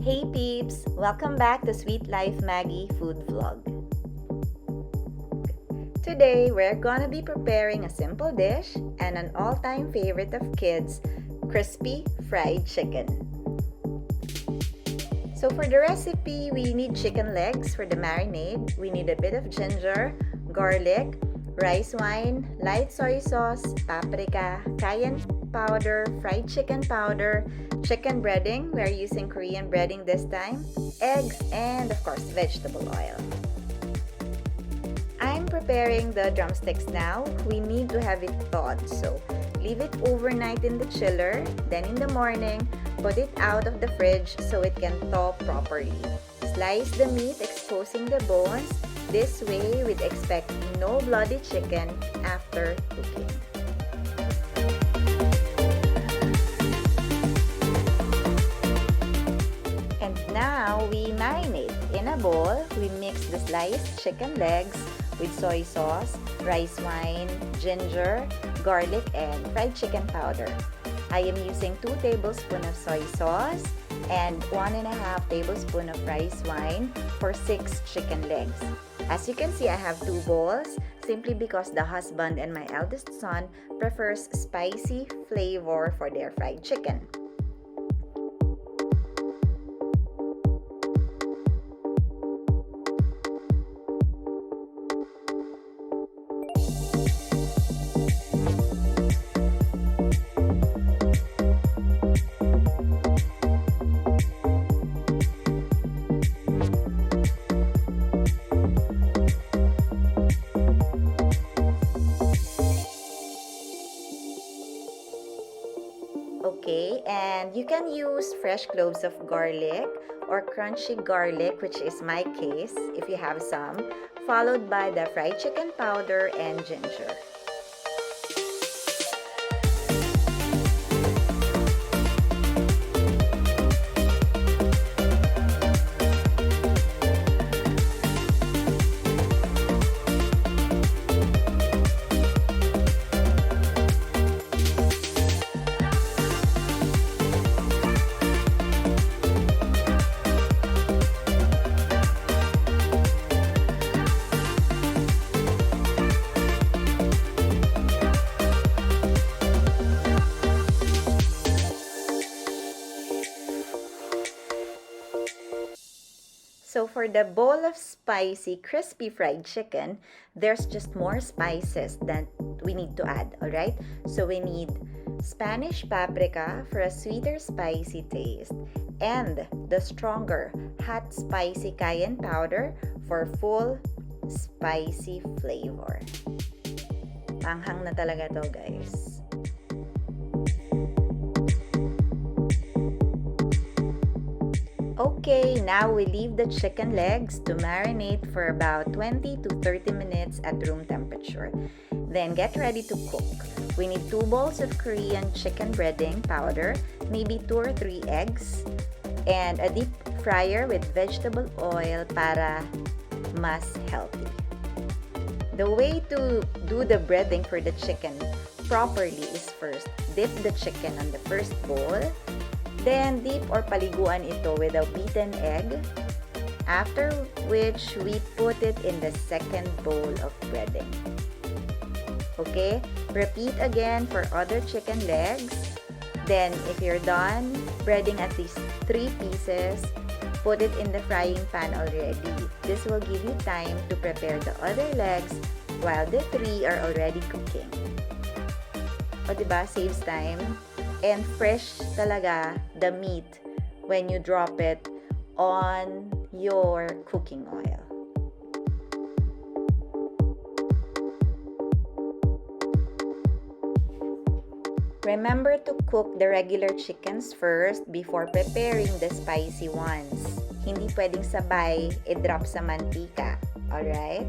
Hey peeps! Welcome back to Sweet Life Maggie food vlog. Today, we're gonna be preparing a simple dish and an all-time favorite of kids, crispy fried chicken. So for the recipe, we need chicken legs for the marinade. We need a bit of ginger, garlic, rice wine, light soy sauce, paprika, cayenne powder, fried chicken powder, chicken breading, we're using Korean breading this time, eggs, and of course vegetable oil. I'm preparing the drumsticks now. We need to have it thawed, so leave it overnight in the chiller, then in the morning, put it out of the fridge so it can thaw properly. Slice the meat exposing the bones. This way, we'd expect no bloody chicken after cooking. And now, we marinate. In a bowl, we mix the sliced chicken legs with soy sauce, rice wine, ginger, garlic, and fried chicken powder. I am using 2 tablespoons of soy sauce and 1.5 tablespoons of rice wine for 6 chicken legs. As you can see, I have 2 bowls simply because the husband and my eldest son prefers spicy flavor for their fried chicken. Okay, and you can use fresh cloves of garlic or crunchy garlic, which is my case if you have some, followed by the fried chicken powder and ginger. So for the bowl of spicy, crispy fried chicken, there's just more spices that we need to add, alright? So we need Spanish paprika for a sweeter spicy taste, and the stronger hot spicy cayenne powder for full spicy flavor. Panghang na talaga to, guys. Okay, now we leave the chicken legs to marinate for about 20 to 30 minutes at room temperature. Then get ready to cook. We need 2 bowls of Korean chicken breading powder, maybe 2 or 3 eggs, and a deep fryer with vegetable oil para mas healthy. The way to do the breading for the chicken properly is first, dip the chicken on the first bowl, then dip or paliguan ito with a beaten egg, after which we put it in the second bowl of breading. Okay, repeat again for other chicken legs. Then if you're done breading at least 3 pieces, put it in the frying pan already. This will give you time to prepare the other legs while the 3 are already cooking. O diba, saves time? And fresh talaga the meat when you drop it on your cooking oil. Remember to cook the regular chickens first before preparing the spicy ones. Hindi pwedeng sabay i-drop sa mantika. Alright?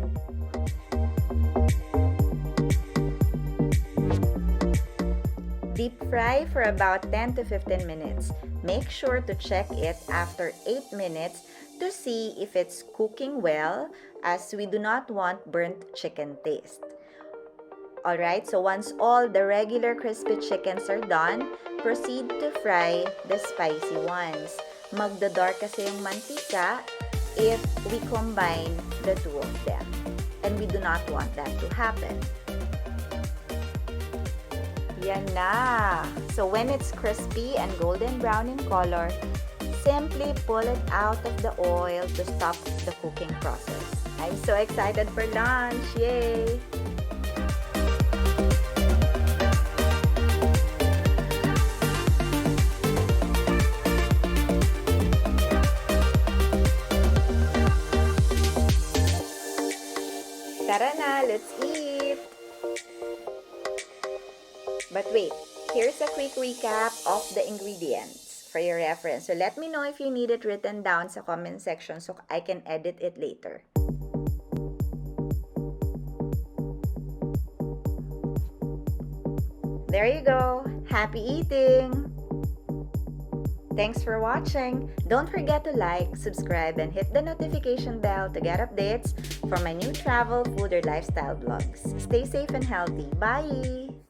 Deep fry for about 10 to 15 minutes. Make sure to check it after 8 minutes to see if it's cooking well, as we do not want burnt chicken taste. Alright, so once all the regular crispy chickens are done, proceed to fry the spicy ones. Magda-dark kasi yung mantika if we combine the two of them. And we do not want that to happen. Yan na! So when it's crispy and golden brown in color, simply pull it out of the oil to stop the cooking process. I'm so excited for lunch! Yay! Tara na, let's eat! But wait, here's a quick recap of the ingredients for your reference. So let me know if you need it written down sa comment section so I can edit it later. There you go! Happy eating! Thanks for watching. Don't forget to like, subscribe, and hit the notification bell to get updates from my new travel, food, or lifestyle vlogs. Stay safe and healthy. Bye!